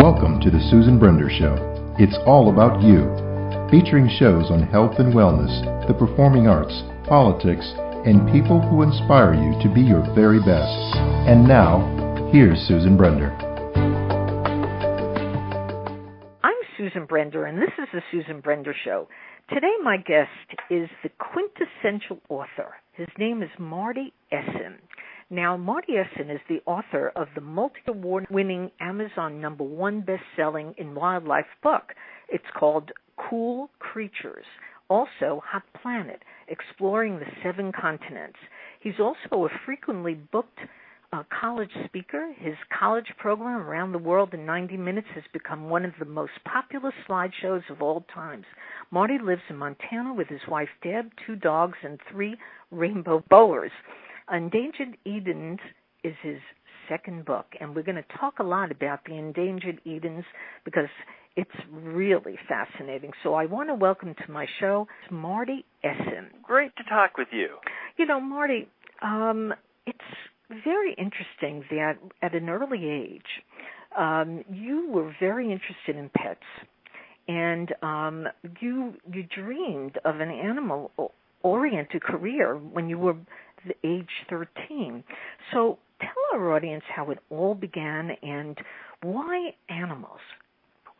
Welcome to the Susan Brender Show. It's all about you. Featuring shows on health and wellness, the performing arts, politics, and people who inspire you to be your very best. And now, here's Susan Brender. I'm Susan Brender, and this is the Susan Brender Show. Today my guest is the quintessential author. His name is Marty Essen. Now, Marty Essen is the author of the multi-award-winning Amazon #1 best-selling in wildlife book. It's called Cool Creatures. Also, Hot Planet, Exploring the 7 Continents. He's also a frequently booked college speaker. His college program, Around the World in 90 Minutes, has become one of the most popular slideshows of all times. Marty lives in Montana with his wife, Deb, 2 dogs, and 3 rainbow boas. Endangered Edens is his second book, and we're going to talk a lot about the Endangered Edens because it's really fascinating. So I want to welcome to my show Marty Essen. Great to talk with you. You know, Marty, it's very interesting that at an early age, you were very interested in pets, and you dreamed of an animal-oriented career when you were age 13. So tell our audience how it all began and why animals.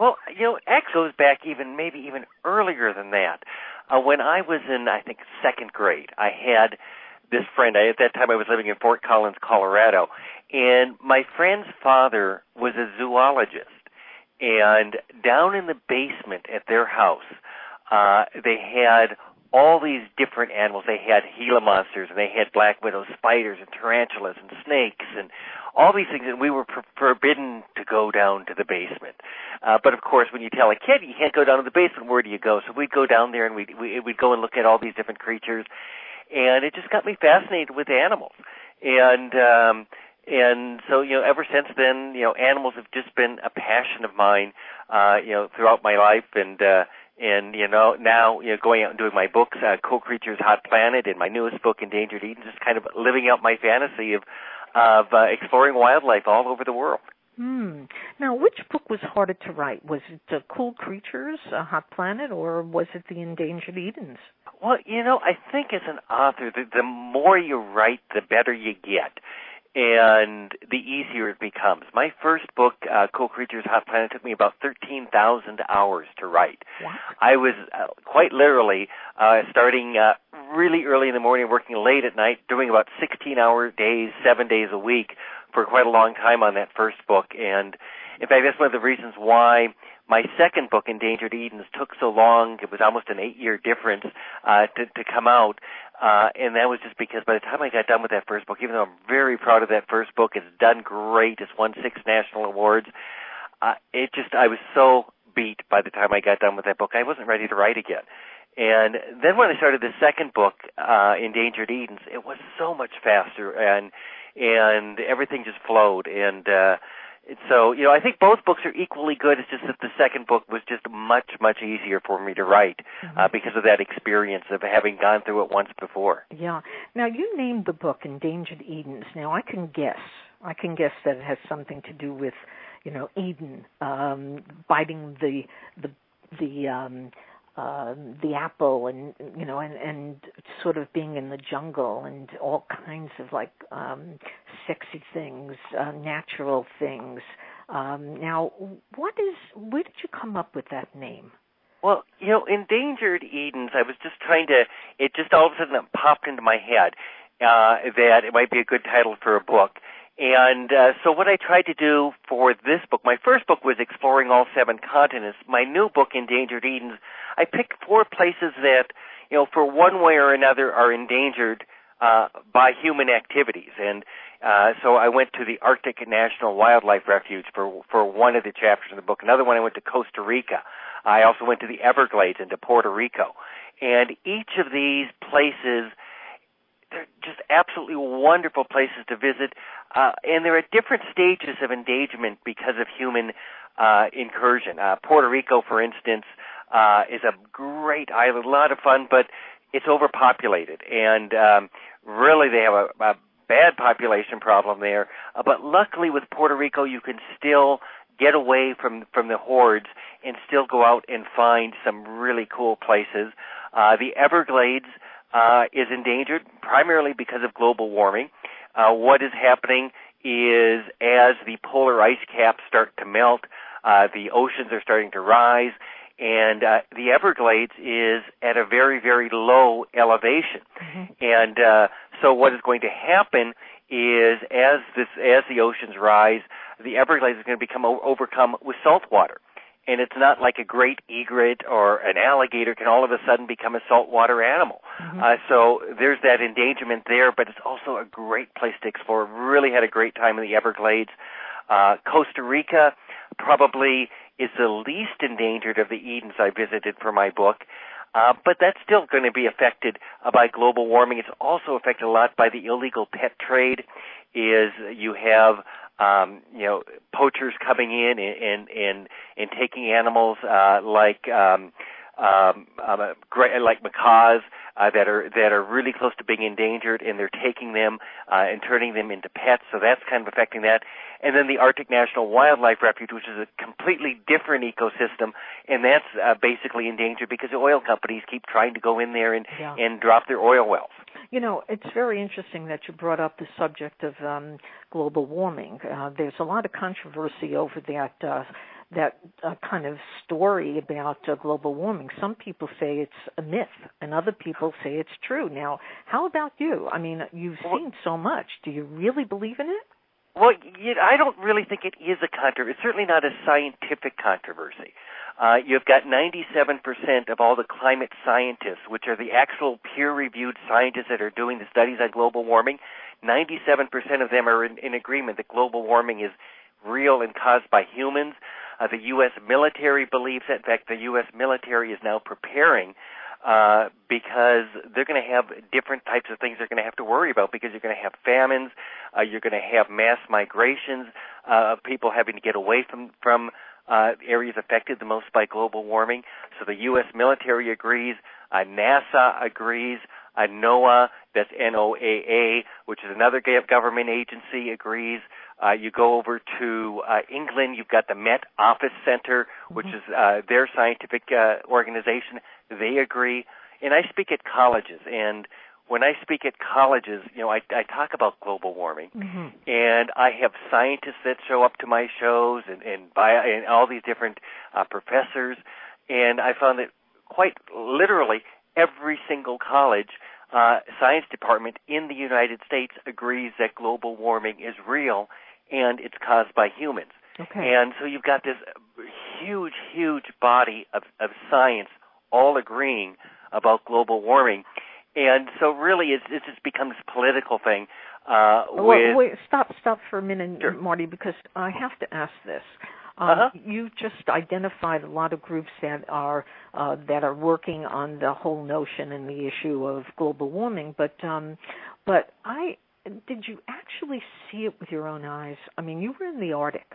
Well, you know, it goes back maybe even earlier than that. When I was in, I think, 2nd grade, I had this friend. At that time, I was living in Fort Collins, Colorado, and my friend's father was a zoologist. And down in the basement at their house, they had all these different animals. They had Gila monsters, and they had black widow spiders and tarantulas and snakes and all these things, and we were forbidden to go down to the basement. But, of course, when you tell a kid you can't go down to the basement, where do you go? So we'd go down there, and we'd go and look at all these different creatures, and it just got me fascinated with animals. And so, you know, ever since then, you know, animals have just been a passion of mine, you know, throughout my life, and you know, now, you know, going out and doing my books, Cool Creatures, Hot Planet, and my newest book, Endangered Eden, just kind of living out my fantasy of exploring wildlife all over the world. Now, which book was harder to write? Was it Cool Creatures, Hot Planet, or was it The Endangered Edens? Well, you know, I think as an author, the more you write, the better you get, and the easier it becomes. My first book, Cool Creatures, Hot Planet, took me about 13,000 hours to write. Wow. I was quite literally starting really early in the morning, working late at night, doing about 16-hour days, 7 days a week for quite a long time on that first book. And, in fact, that's one of the reasons why my second book, Endangered Edens, took so long. It was almost an 8-year difference to come out. And that was just because by the time I got done with that first book, even though I'm very proud of that first book, it's done great, it's won 6 national awards, I was so beat by the time I got done with that book, I wasn't ready to write again. And then when I started the second book, Endangered Edens, it was so much faster, and everything just flowed. And so, you know, I think both books are equally good. It's just that the second book was just much, much easier for me to write because of that experience of having gone through it once before. Yeah. Now, you named the book Endangered Edens. Now, I can guess that it has something to do with, you know, Eden, biting the apple, and you know, and sort of being in the jungle, and all kinds of like sexy things, natural things. Now, where did you come up with that name? Well, you know, Endangered Edens, I was just it just all of a sudden popped into my head that it might be a good title for a book. And so what I tried to do for this book, my first book was Exploring All 7 Continents. My new book, Endangered Edens, I picked 4 places that, you know, for one way or another are endangered by human activities. And so I went to the Arctic National Wildlife Refuge for one of the chapters in the book. Another one, I went to Costa Rica. I also went to the Everglades and to Puerto Rico. And each of these places, they're just absolutely wonderful places to visit, and they're at different stages of endangerment because of human incursion. Puerto Rico, for instance, is a great island, a lot of fun, but it's overpopulated, and really they have a bad population problem there. But luckily with Puerto Rico, you can still get away from the hordes and still go out and find some really cool places. The Everglades is endangered primarily because of global warming. What is happening is as the polar ice caps start to melt, the oceans are starting to rise, and the Everglades is at a very, very low elevation. Mm-hmm. And so what is going to happen is as the oceans rise, the Everglades is going to become overcome with salt water. And it's not like a great egret or an alligator can all of a sudden become a saltwater animal. Mm-hmm. So there's that endangerment there, but it's also a great place to explore. Really had a great time in the Everglades. Costa Rica probably is the least endangered of the Edens I visited for my book. But that's still going to be affected by global warming. It's also affected a lot by the illegal pet trade. Is you have poachers coming in and taking animals like macaws that are really close to being endangered, and they're taking them and turning them into pets. So that's kind of affecting that. And then the Arctic National Wildlife Refuge, which is a completely different ecosystem, and that's basically endangered because the oil companies keep trying to go in there and drop their oil wells. You know, it's very interesting that you brought up the subject of global warming. There's a lot of controversy over that kind of story about global warming. Some people say it's a myth, and other people say it's true. Now, how about you? I mean, you've seen so much. Do you really believe in it? Well, I don't really think it is a controversy. It's certainly not a scientific controversy. You've got 97% of all the climate scientists, which are the actual peer-reviewed scientists that are doing the studies on global warming, 97% of them are in agreement that global warming is real and caused by humans. The U.S. military believes it. In fact, the U.S. military is now preparing because they're going to have different types of things they're going to have to worry about, because you're going to have famines, you're going to have mass migrations of people having to get away from areas affected the most by global warming. So the U.S. military agrees, NASA agrees, NOAA, that's NOAA, which is another government agency, agrees. You go over to England, you've got the Met Office Center, which is their scientific organization. They agree. And I speak at colleges, and when I speak at colleges, I talk about global warming, and I have scientists that show up to my shows and all these different professors, and I found that quite literally every single college science department in the United States agrees that global warming is real and it's caused by humans. Okay. And so you've got this huge, huge body of science all agreeing about global warming. And so really it just becomes a political thing. Wait, stop for a minute, sure, Marty, because I have to ask this. You just identified a lot of groups that are working on the whole notion and the issue of global warming, but did you actually see it with your own eyes? I mean, you were in the Arctic,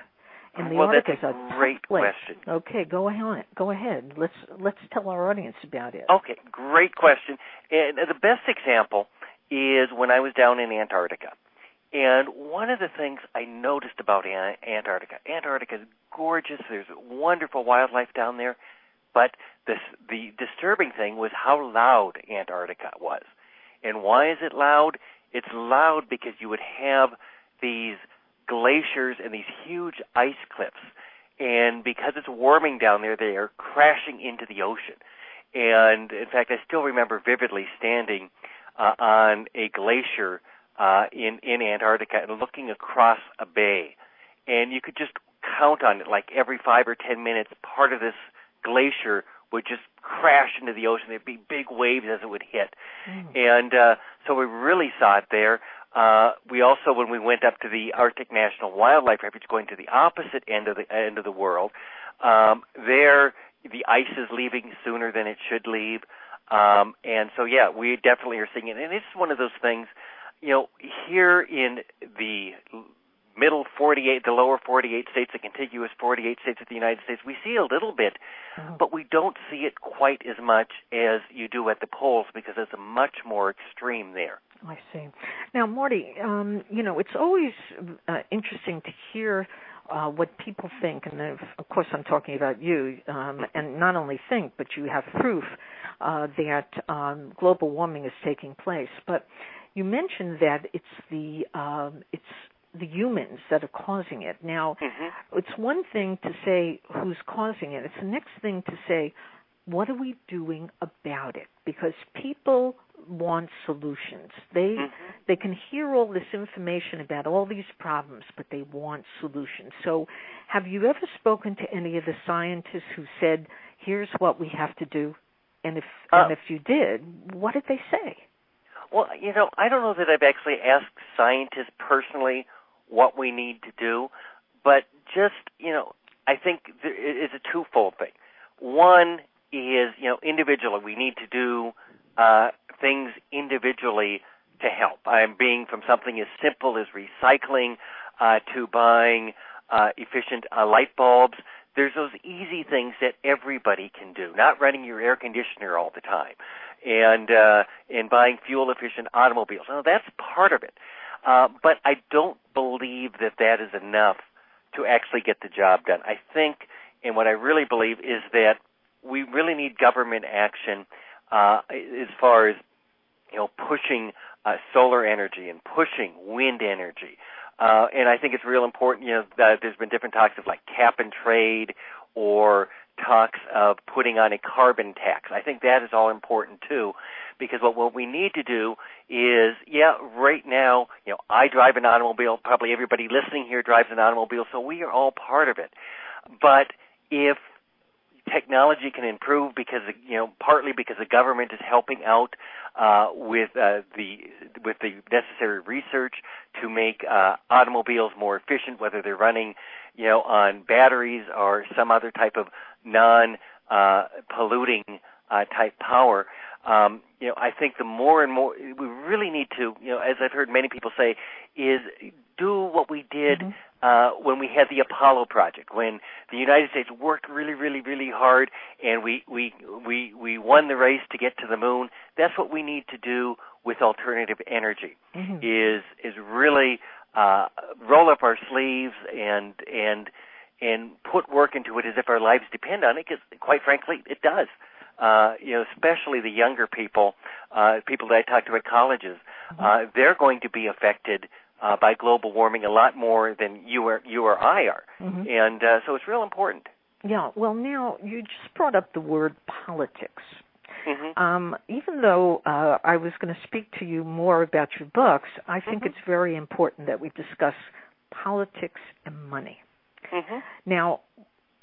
and the Arctic is a great question. Okay, go ahead. Let's tell our audience about it. Okay, great question. And the best example is when I was down in Antarctica. And one of the things I noticed about Antarctica is gorgeous. There's wonderful wildlife down there. But the disturbing thing was how loud Antarctica was. And why is it loud? It's loud because you would have these glaciers and these huge ice cliffs. And because it's warming down there, they are crashing into the ocean. And, in fact, I still remember vividly standing on a glacier in Antarctica and looking across a bay. And you could just count on it, like every 5 or 10 minutes, part of this glacier would just crash into the ocean. There'd be big waves as it would hit. And so we really saw it there. We also, when we went up to the Arctic National Wildlife Refuge, going to the opposite end of the world, there the ice is leaving sooner than it should leave. And so, yeah, we definitely are seeing it. And it's one of those things, here in the middle 48, the lower 48 states, the contiguous 48 states of the United States, we see a little bit, but we don't see it quite as much as you do at the poles because it's much more extreme there. I see. Now, Marty, it's always interesting to hear what people think, and of course I'm talking about you, and not only think, but you have proof that global warming is taking place. But you mentioned that it's the humans that are causing it. Now, it's one thing to say who's causing it. It's the next thing to say, what are we doing about it? Because people want solutions. They can hear all this information about all these problems, but they want solutions. So have you ever spoken to any of the scientists who said, here's what we have to do? And if you did, what did they say? Well, I don't know that I've actually asked scientists personally what we need to do, but just, I think it's a twofold thing. One is, individually, we need to do things individually to help. I'm being from something as simple as recycling to buying efficient light bulbs. There's those easy things that everybody can do, not running your air conditioner all the time, and buying fuel-efficient automobiles. Now, that's part of it. But I don't believe that is enough to actually get the job done. I think, and what I really believe, is that we really need government action as far as, pushing solar energy and pushing wind energy. And I think it's real important, that there's been different talks of like cap and trade or talks of putting on a carbon tax. I think that is all important too, because what we need to do is, right now, I drive an automobile. Probably everybody listening here drives an automobile, so we are all part of it. But if technology can improve because, partly because the government is helping out with the necessary research to make automobiles more efficient, whether they're running, on batteries or some other type of non-polluting type power. I think the more and more we really need to, as I've heard many people say, is do what we did when we had the Apollo project, when the United States worked really, really, really hard, and we won the race to get to the moon. That's what we need to do with alternative energy. Is really roll up our sleeves and put work into it as if our lives depend on it, because quite frankly, it does. Especially the younger people, people that I talk to at colleges, they're going to be affected by global warming a lot more than you or I are. And so it's real important. Yeah, well, now, you just brought up the word politics. Even though I was going to speak to you more about your books, I think it's very important that we discuss politics and money. Now,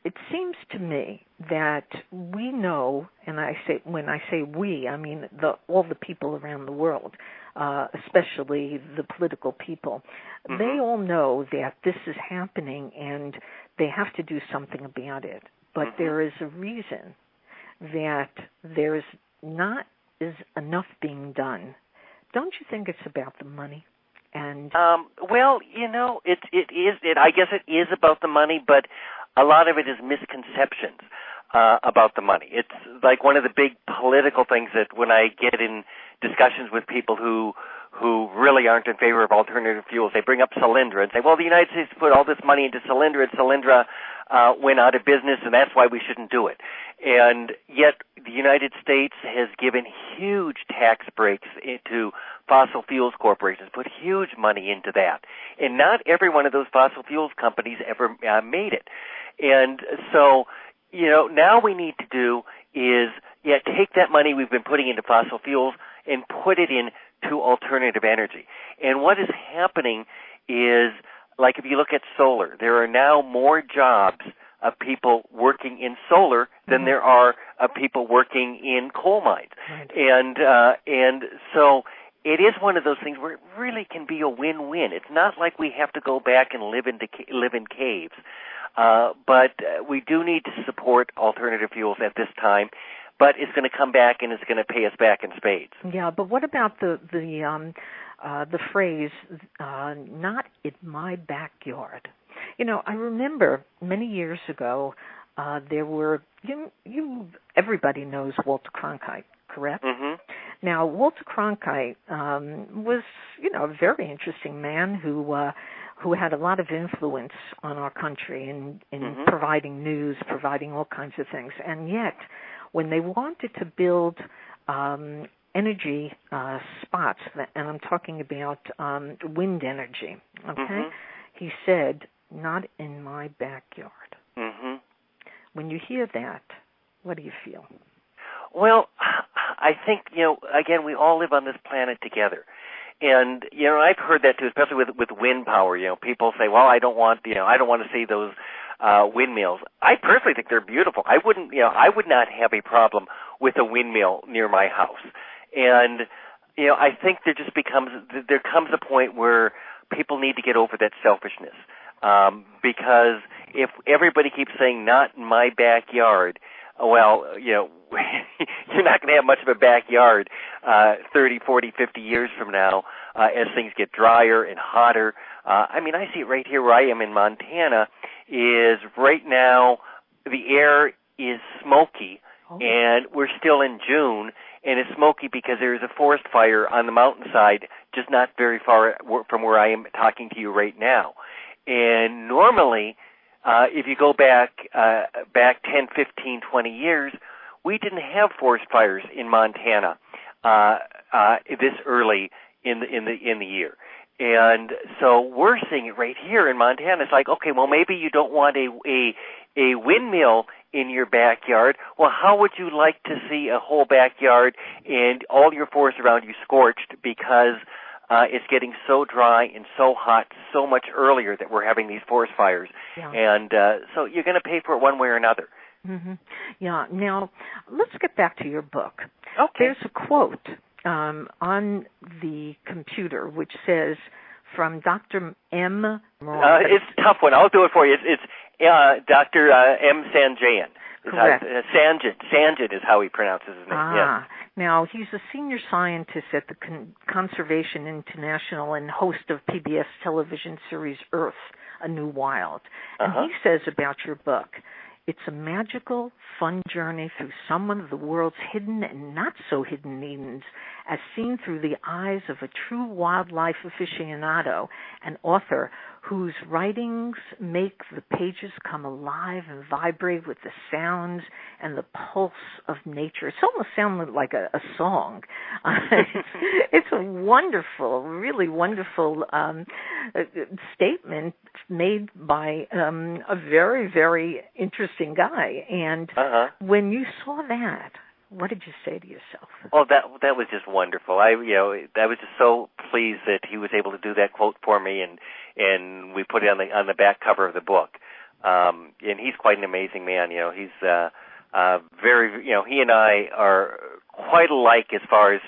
it seems to me that we know, and when I say we, I mean all the people around the world, especially the political people, they all know that this is happening and they have to do something about it. But there is a reason that there's not enough being done. Don't you think it's about the money? And well, it is. I guess it is about the money, but a lot of it is misconceptions about the money. It's like one of the big political things that when I get in discussions with people who really aren't in favor of alternative fuels, they bring up Solyndra and say, well, the United States put all this money into Solyndra, and Solyndra went out of business, and that's why we shouldn't do it. And yet the United States has given huge tax breaks into fossil fuels corporations, put huge money into that. And not every one of those fossil fuels companies ever made it. And so, now we need to do is, take that money we've been putting into fossil fuels and put it into alternative energy. And what is happening is, like if you look at solar, there are now more jobs of people working in solar than there are of people working in coal mines. And so it is one of those things where it really can be a win-win. It's not like we have to go back and live in caves. But we do need to support alternative fuels at this time. But it's going to come back and it's going to pay us back in spades. Yeah, but what about the phrase "not in my backyard"? I remember many years ago there were everybody knows Walter Cronkite, correct? Now, Walter Cronkite was a very interesting man who who had a lot of influence on our country in providing news, providing all kinds of things. And yet, when they wanted to build energy spots, and I'm talking about wind energy, okay, he said, not in my backyard. When you hear that, what do you feel? Well, I think, again, we all live on this planet together. And, I've heard that too, especially with wind power. People say, well, I don't want to see those windmills. I personally think they're beautiful. I would not have a problem with a windmill near my house. And, I think there comes a point where people need to get over that selfishness. Because if everybody keeps saying, not in my backyard, well, you're not going to have much of a backyard 30, 40, 50 years from now as things get drier and hotter. I see it right here where I am in Montana, is right now the air is smoky, and we're still in June, and it's smoky because there is a forest fire on the mountainside just not very far from where I am talking to you right now. And normally, if you go back 10, 15, 20 years, we didn't have forest fires in Montana this early in the year. And so we're seeing it right here in Montana. It's like, okay, well, maybe you don't want a windmill in your backyard. Well, how would you like to see a whole backyard and all your forest around you scorched because it's getting so dry and so hot so much earlier that we're having these forest fires. Yeah. And so you're going to pay for it one way or another. Yeah. Now, let's get back to your book. Okay. There's a quote on the computer which says, from Dr. M. It's a tough one. I'll do it for you. It's Dr. M. Sanjayan. Correct. Sanjan is how he pronounces his name. Yes. Now, he's a senior scientist at the Conservation International and host of PBS television series Earth, A New Wild. And he says about your book, it's a magical, fun journey through some of the world's hidden and not so hidden Edens, as seen through the eyes of a true wildlife aficionado and author whose writings make the pages come alive and vibrate with the sounds and the pulse of nature. It's almost sounded like a song. It's a wonderful, really wonderful statement made by a very, very interesting guy. And when you saw that, what did you say to yourself? Oh, that was just wonderful. I was just so pleased that he was able to do that quote for me, and we put it on the back cover of the book. And he's quite an amazing man. He's very. He and I are quite alike as far as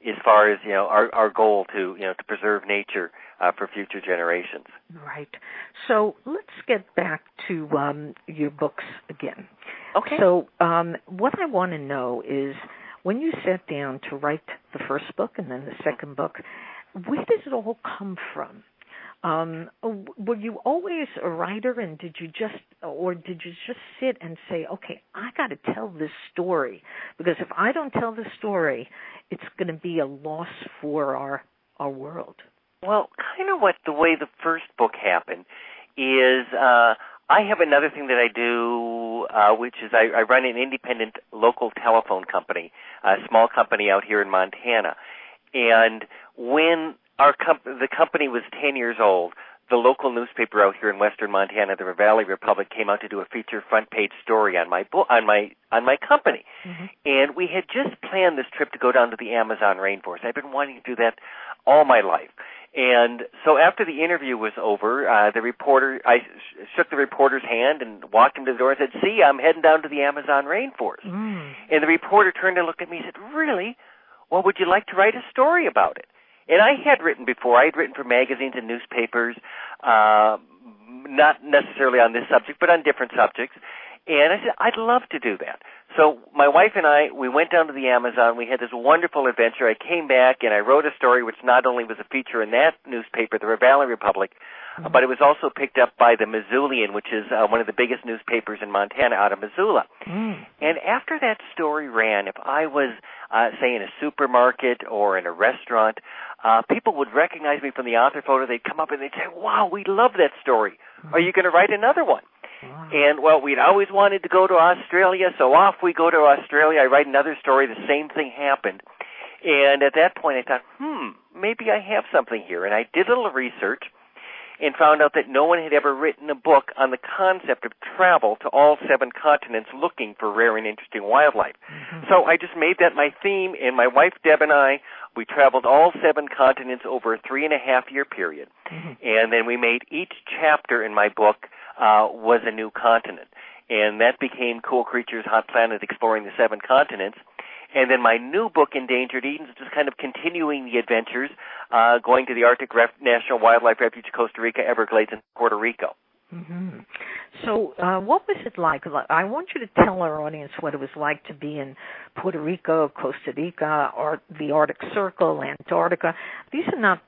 our goal to preserve nature for future generations. Right. So let's get back to your books again. Okay. So what I want to know is, when you sat down to write the first book and then the second book, where did it all come from? Were you always a writer, and did you just sit and say, okay, I got to tell this story, because if I don't tell this story, it's going to be a loss for our world? Well, kind of the way the first book happened is I have another thing that I do, which is I run an independent local telephone company, a small company out here in Montana. And when the company was 10 years old, the local newspaper out here in western Montana, the Valley Republic, came out to do a feature front page story on my book, on my company. And we had just planned this trip to go down to the Amazon rainforest. I've been wanting to do that all my life. And so after the interview was over, I shook the reporter's hand and walked him to the door and said, "See, I'm heading down to the Amazon rainforest." And the reporter turned and looked at me and said, "Really? Well, would you like to write a story about it?" And I had written before. I had written for magazines and newspapers, not necessarily on this subject, but on different subjects. And I said, I'd love to do that. So my wife and I, we went down to the Amazon. We had this wonderful adventure. I came back, and I wrote a story which not only was a feature in that newspaper, the Valley Republic, but it was also picked up by the Missoulian, which is one of the biggest newspapers in Montana out of Missoula. And after that story ran, if I was, say, in a supermarket or in a restaurant, people would recognize me from the author photo. They'd come up and they'd say, wow, we love that story. Are you going to write another one? And, well, we'd always wanted to go to Australia, so off we go to Australia. I write another story. The same thing happened. And at that point I thought, maybe I have something here. And I did a little research and found out that no one had ever written a book on the concept of travel to all 7 continents looking for rare and interesting wildlife. So I just made that my theme, and my wife Deb and I, we traveled all 7 continents over a 3.5-year period. And then we made each chapter in my book was a new continent. And that became Cool Creatures, Hot Planet, Exploring the 7 Continents. And then my new book, Endangered Edens, is just kind of continuing the adventures, going to the Arctic National Wildlife Refuge, Costa Rica, Everglades, and Puerto Rico. So what was it like? I want you to tell our audience what it was like to be in Puerto Rico, Costa Rica, or the Arctic Circle, Antarctica. These are not,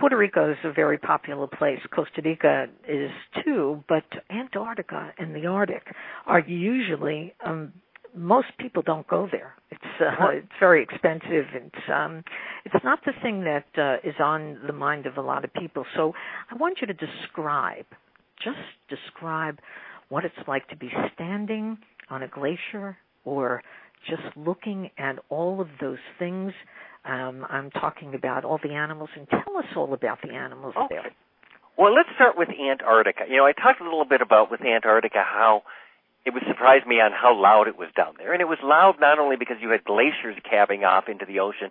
Puerto Rico is a very popular place. Costa Rica is too, but Antarctica and the Arctic are usually, most people don't go there. It's very expensive. It's not the thing that is on the mind of a lot of people. So I want you to describe what it's like to be standing on a glacier or just looking at all of those things. I'm talking about all the animals, and tell us all about the animals there. Well, let's start with Antarctica. I talked a little bit about with Antarctica how it would surprise me on how loud it was down there. And it was loud not only because you had glaciers calving off into the ocean,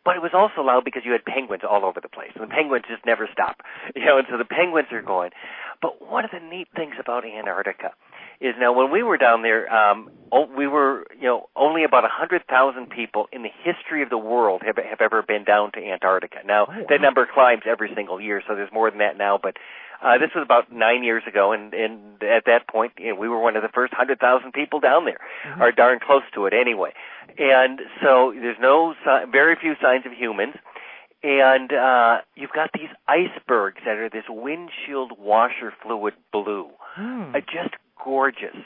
but it was also loud because you had penguins all over the place. And the penguins just never stop. And so the penguins are going. But one of the neat things about Antarctica is now when we were down there, we were, only about 100,000 people in the history of the world have ever been down to Antarctica. Now, that number climbs every single year, so there's more than that now, but this was about 9 years ago, and at that point, we were one of the first 100,000 people down there, or darn close to it anyway. And so there's very few signs of humans, and you've got these icebergs that are this windshield washer fluid blue, just gorgeous.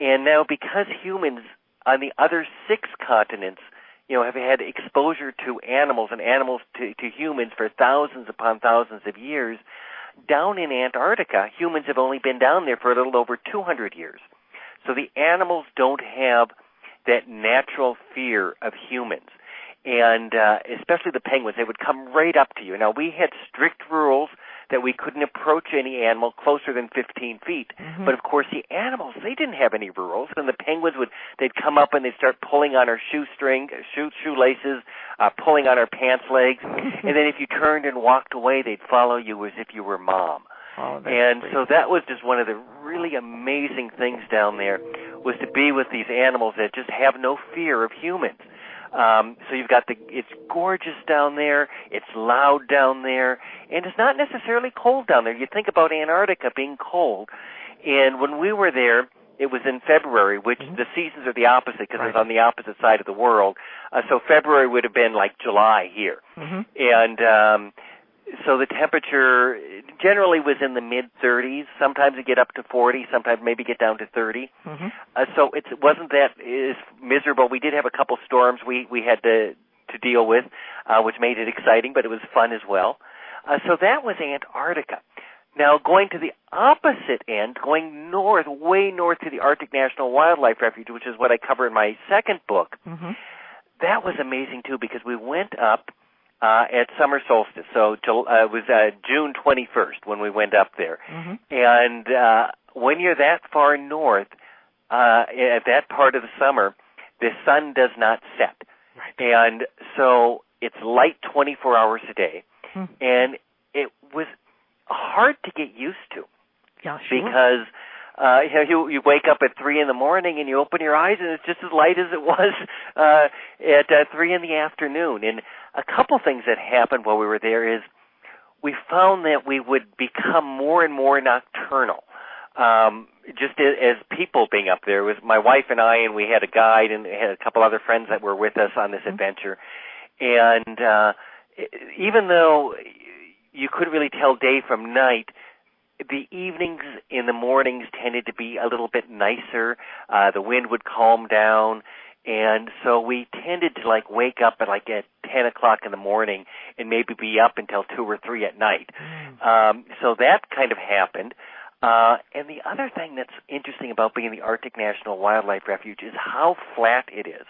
And now because humans on the other 6 continents, have had exposure to animals and animals to humans for thousands upon thousands of years, down in Antarctica, humans have only been down there for a little over 200 years. So the animals don't have that natural fear of humans. And especially the penguins, they would come right up to you. Now, we had strict rules that we couldn't approach any animal closer than 15 feet. But, of course, the animals, they didn't have any rules. And the penguins they'd come up and they'd start pulling on our shoelaces, pulling on our pants legs. And then if you turned and walked away, they'd follow you as if you were Mom. And so that was just one of the really amazing things down there, was to be with these animals that just have no fear of humans. So you've got it's gorgeous down there, it's loud down there, and it's not necessarily cold down there. You think about Antarctica being cold, and when we were there, it was in February, which the seasons are the opposite because it's on the opposite side of the world. So February would have been like July here. And so the temperature generally was in the mid-30s. Sometimes it get up to 40, sometimes maybe get down to 30. So it wasn't that miserable. We did have a couple storms we had to deal with, which made it exciting, but it was fun as well. So that was Antarctica. Now, going to the opposite end, going north, way north to the Arctic National Wildlife Refuge, which is what I cover in my second book, that was amazing, too, because we went up at summer solstice. So it was June 21st when we went up there. And when you're that far north, at that part of the summer, the sun does not set. And so it's light 24 hours a day. And it was hard to get used to. Because you wake up at 3 in the morning and you open your eyes and it's just as light as it was at 3 in the afternoon. And a couple things that happened while we were there is we found that we would become more and more nocturnal. just as people being up there. It was my wife and I, and we had a guide and had a couple other friends that were with us on this adventure. And even though you couldn't really tell day from night, the evenings and the mornings tended to be a little bit nicer. The wind would calm down. And so we tended to wake up at 10 o'clock in the morning and maybe be up until 2 or 3 at night. So that kind of happened. And the other thing that's interesting about being in the Arctic National Wildlife Refuge is how flat it is.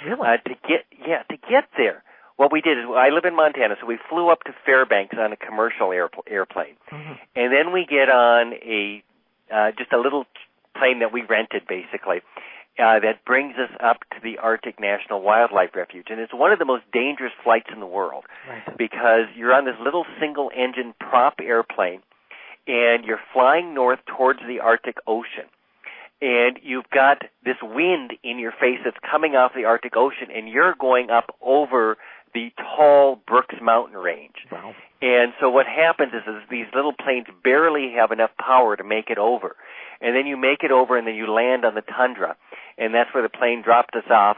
Really? To get there. What we did is, I live in Montana, so we flew up to Fairbanks on a commercial airplane. And then we get on just a little plane that we rented, basically, that brings us up to the Arctic National Wildlife Refuge. And it's one of the most dangerous flights in the world, because you're on this little single-engine prop airplane, and you're flying north towards the Arctic Ocean. And you've got this wind in your face that's coming off the Arctic Ocean, and you're going up over the tall Brooks Mountain range. Wow. And so what happens is these little planes barely have enough power to make it over. And then you make it over, and then you land on the tundra. And that's where the plane dropped us off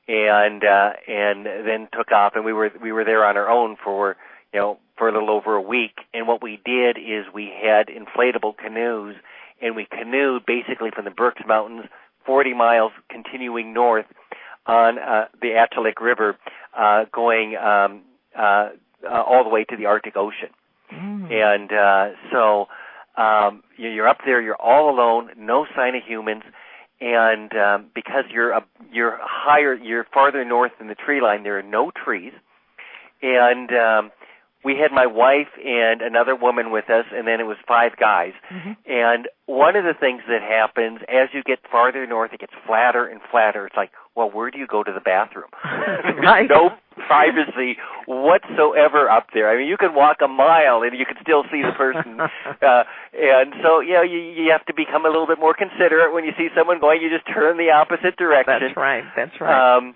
and then took off. And we were there on our own for a little over a week. And what we did is we had inflatable canoes, and we canoed basically from the Brooks Mountains 40 miles continuing north on the Atchalik River, going all the way to the Arctic Ocean. And so you're up there, you're all alone, no sign of humans, and because you're farther north than the tree line, there are no trees. And we had my wife and another woman with us, and then it was 5 guys. And one of the things that happens as you get farther north, it gets flatter and flatter. It's like, well, where do you go to the bathroom? There's no privacy whatsoever up there. I mean, you can walk a mile and you can still see the person. And so, you have to become a little bit more considerate when you see someone going. You just turn the opposite direction. That's right.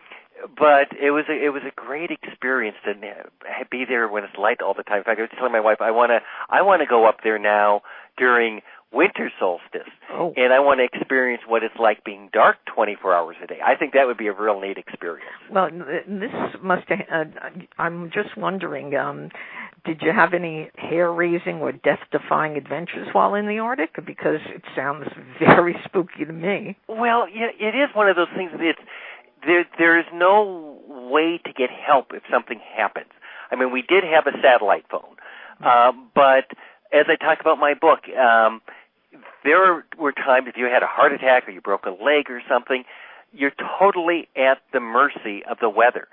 But it was a great experience to be there when it's light all the time. In fact, I was telling my wife, I want to go up there now during winter solstice, and I want to experience what it's like being dark 24 hours a day. I think that would be a real neat experience. Well, this must have, I'm just wondering, did you have any hair-raising or death-defying adventures while in the Arctic? Because it sounds very spooky to me. Well, it is one of those things that there is no way to get help if something happens. I mean, we did have a satellite phone, but as I talk about my book, there were times if you had a heart attack or you broke a leg or something, you're totally at the mercy of the weather,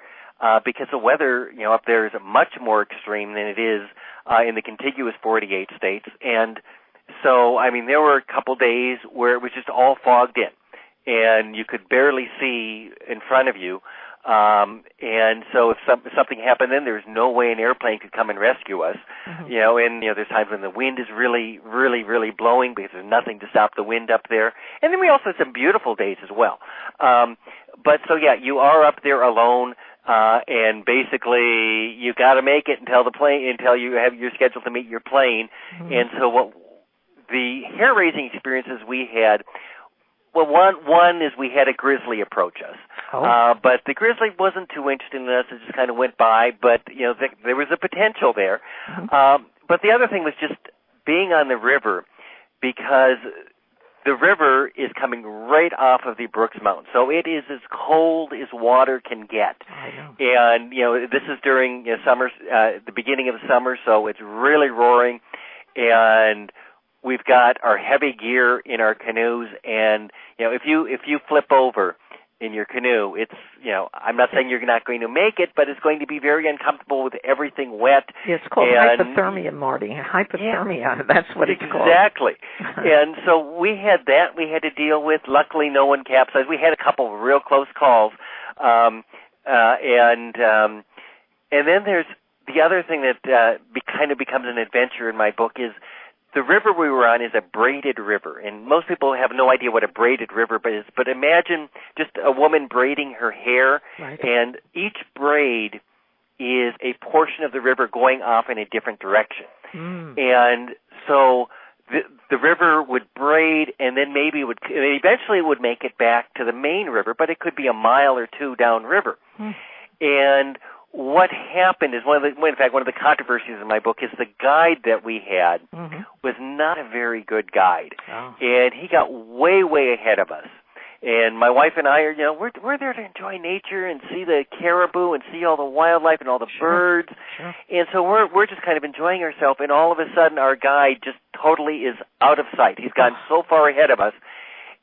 because the weather, up there is much more extreme than it is in the contiguous 48 states. And so, I mean, there were a couple days where it was just all fogged in, and you could barely see in front of you. And so if something happened, then there's no way an airplane could come and rescue us. And there's times when the wind is really, really, really blowing because there's nothing to stop the wind up there. And then we also had some beautiful days as well. But so you are up there alone, and basically you got to make it until you have your schedule to meet your plane. And so what the hair-raising experiences we had. Well, one is we had a grizzly approach us, but the grizzly wasn't too interested in us. It just kind of went by, but there was a potential there. But the other thing was just being on the river, because the river is coming right off of the Brooks Mountain, so it is as cold as water can get. And this is during summer, the beginning of the summer, so it's really roaring, and we've got our heavy gear in our canoes, and if you flip over in your canoe, it's I'm not saying you're not going to make it, but it's going to be very uncomfortable with everything wet. It's called hypothermia, Marty. Hypothermia. That's what it's called. Exactly. And so we had that we had to deal with. Luckily, no one capsized. We had a couple of real close calls, and then there's the other thing that kind of becomes an adventure in my book is. The river we were on is a braided river, and most people have no idea what a braided river is, but imagine just a woman braiding her hair, and each braid is a portion of the river going off in a different direction. And so the river would braid, and then eventually it would make it back to the main river, but it could be a mile or two downriver. And what happened is one of the controversies in my book is the guide that we had was not a very good guide, and he got way ahead of us. And my wife and I are, we're there to enjoy nature and see the caribou and see all the wildlife and all the birds. Sure. And so we're just kind of enjoying ourselves, and all of a sudden our guide just totally is out of sight. He's gotten so far ahead of us.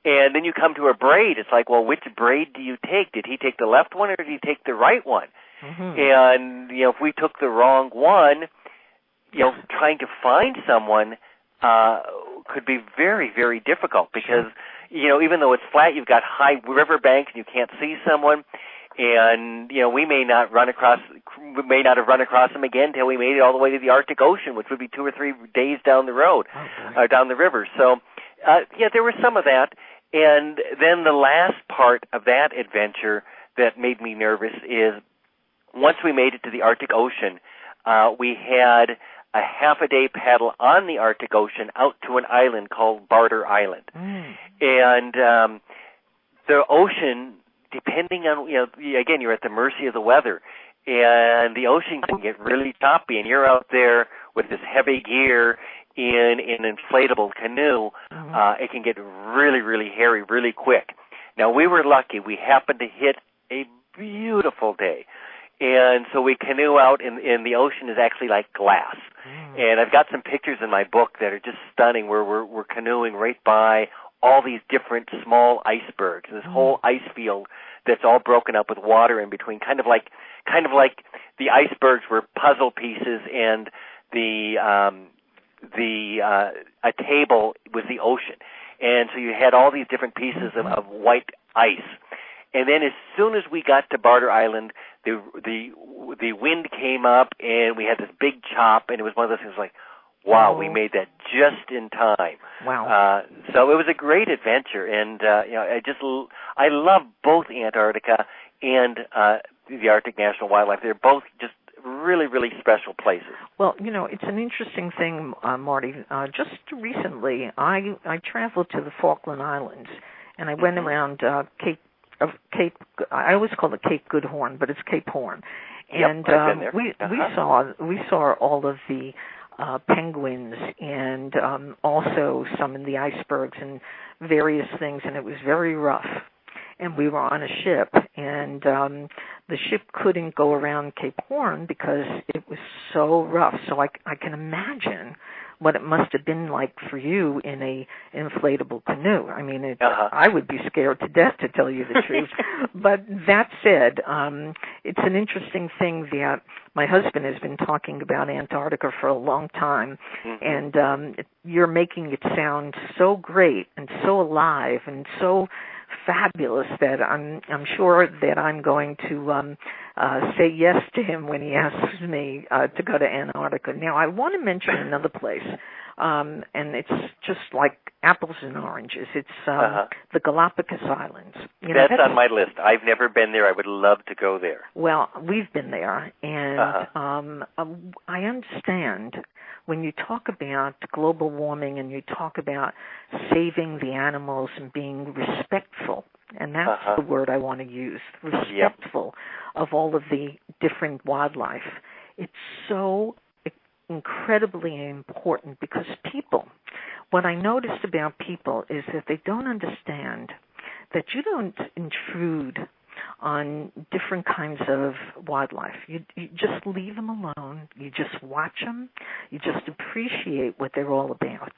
And then you come to a braid. It's like, well, which braid do you take? Did he take the left one or did he take the right one? And, if we took the wrong one, trying to find someone could be very, very difficult because, even though it's flat, you've got high river banks and you can't see someone. And, we may not have run across them again until we made it all the way to the Arctic Ocean, which would be 2 or 3 days down the road, down the river. So, there was some of that. And then the last part of that adventure that made me nervous is once we made it to the Arctic Ocean, we had a half-a-day paddle on the Arctic Ocean out to an island called Brender Island. And the ocean, depending on, again, you're at the mercy of the weather, and the ocean can get really choppy, and you're out there with this heavy gear in an inflatable canoe. It can get really, really hairy really quick. Now, we were lucky. We happened to hit a beautiful day. And so we canoe out, and the ocean is actually like glass. And I've got some pictures in my book that are just stunning where we're canoeing right by all these different small icebergs, and this whole ice field that's all broken up with water in between, kind of like the icebergs were puzzle pieces, and a table was the ocean. And so you had all these different pieces of white ice. And then as soon as we got to Brender Island, the wind came up, and we had this big chop, and it was one of those things like, wow, we made that just in time. Wow. So it was a great adventure, and I love both Antarctica and the Arctic National Wildlife. They're both just really, really special places. Well, it's an interesting thing, Marty. Just recently, I traveled to the Falkland Islands, and I went around Cape. I always call it Cape Good Horn, but it's Cape Horn. And I've been there. we saw all of the penguins and also some in the icebergs and various things, and it was very rough. And we were on a ship, and the ship couldn't go around Cape Horn because it was so rough. So I can imagine what it must have been like for you in a inflatable canoe. I mean, I would be scared to death, to tell you the truth. But that said, it's an interesting thing that my husband has been talking about Antarctica for a long time, and you're making it sound so great and so alive and so fabulous that I'm sure that I'm going to say yes to him when he asks me to go to Antarctica. Now, I want to mention another place, and it's just like apples and oranges. It's the Galapagos Islands. That's on my list. I've never been there. I would love to go there. Well, we've been there, and I understand when you talk about global warming and you talk about saving the animals and being respectful, and that's the word I want to use, respectful of all of the different wildlife. It's so incredibly important because what I noticed about people is that they don't understand that you don't intrude on different kinds of wildlife. You just leave them alone. You just watch them. You just appreciate what they're all about.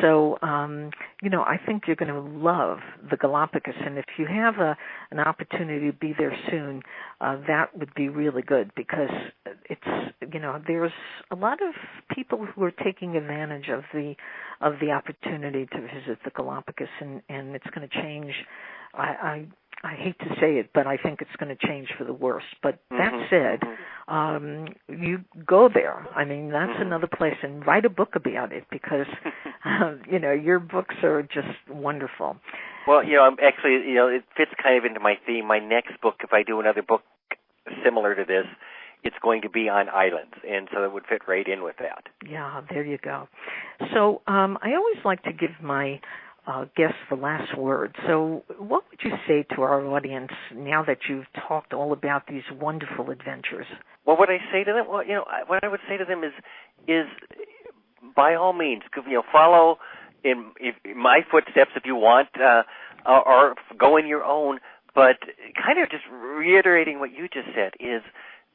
So, I think you're going to love the Galapagos, and if you have an opportunity to be there soon, that would be really good because it's, there's a lot of people who are taking advantage of the opportunity to visit the Galapagos, and it's going to change. I hate to say it, but I think it's going to change for the worse. But that said, you go there. I mean, that's another place, and write a book about it because, your books are just wonderful. Well, I'm actually, it fits kind of into my theme. My next book, if I do another book similar to this, it's going to be on islands, and so it would fit right in with that. Yeah, there you go. So I always like to give my guests the last word. So what would you say to our audience now that you've talked all about these wonderful adventures? Well, what I say to them, what I would say to them is by all means, follow in my footsteps if you want, or go in your own. But kind of just reiterating what you just said is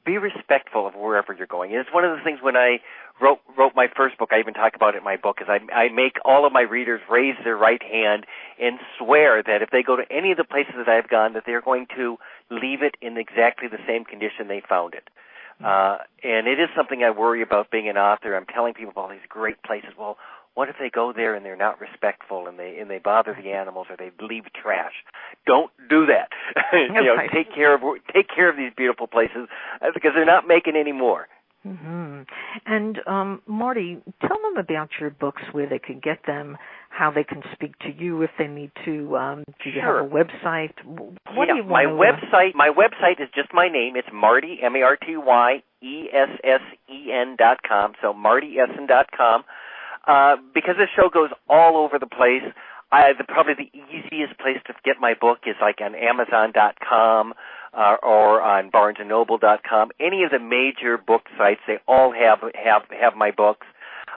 be respectful of wherever you're going. And it's one of the things when I wrote my first book, I even talk about it in my book, is I make all of my readers raise their right hand and swear that if they go to any of the places that I've gone, that they're going to leave it in exactly the same condition they found it. And it is something I worry about being an author. I'm telling people about these great places. Well, what if they go there and they're not respectful and they bother the animals or they leave trash? Don't do that. Right. Take care of these beautiful places because they're not making any more. Mm-hmm. And Marty, tell them about your books, where they can get them, how they can speak to you if they need to. Do you have a website? What do you want My website is just my name. It's Marty, MartyEssen.com. So MartyEssen.com. Because this show goes all over the place, probably the easiest place to get my book is like on Amazon.com or on BarnesandNoble.com. Any of the major book sites, they all have my books.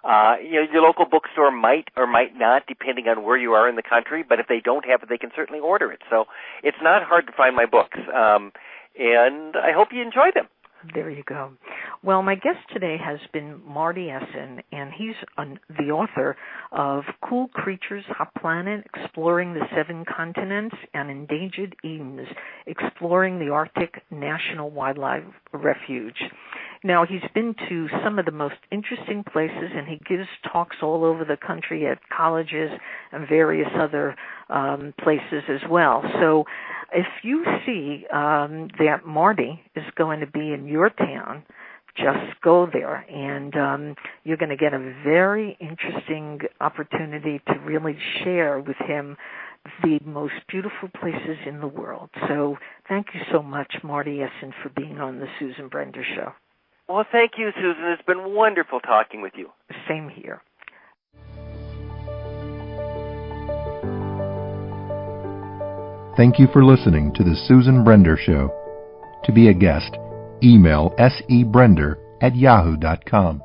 Your local bookstore might or might not, depending on where you are in the country. But if they don't have it, they can certainly order it. So it's not hard to find my books, and I hope you enjoy them. There you go. Well, my guest today has been Marty Essen, and he's the author of Cool Creatures, Hot Planet, Exploring the Seven Continents, and Endangered Edens, Exploring the Arctic National Wildlife Refuge. Now, he's been to some of the most interesting places, and he gives talks all over the country at colleges and various other places as well. So if you see that Marty is going to be in your town, just go there, and you're going to get a very interesting opportunity to really share with him the most beautiful places in the world. So thank you so much, Marty Essen, for being on the Susan Brender Show. Well, thank you, Susan. It's been wonderful talking with you. Same here. Thank you for listening to the Susan Brender Show. To be a guest, email sebrender@yahoo.com.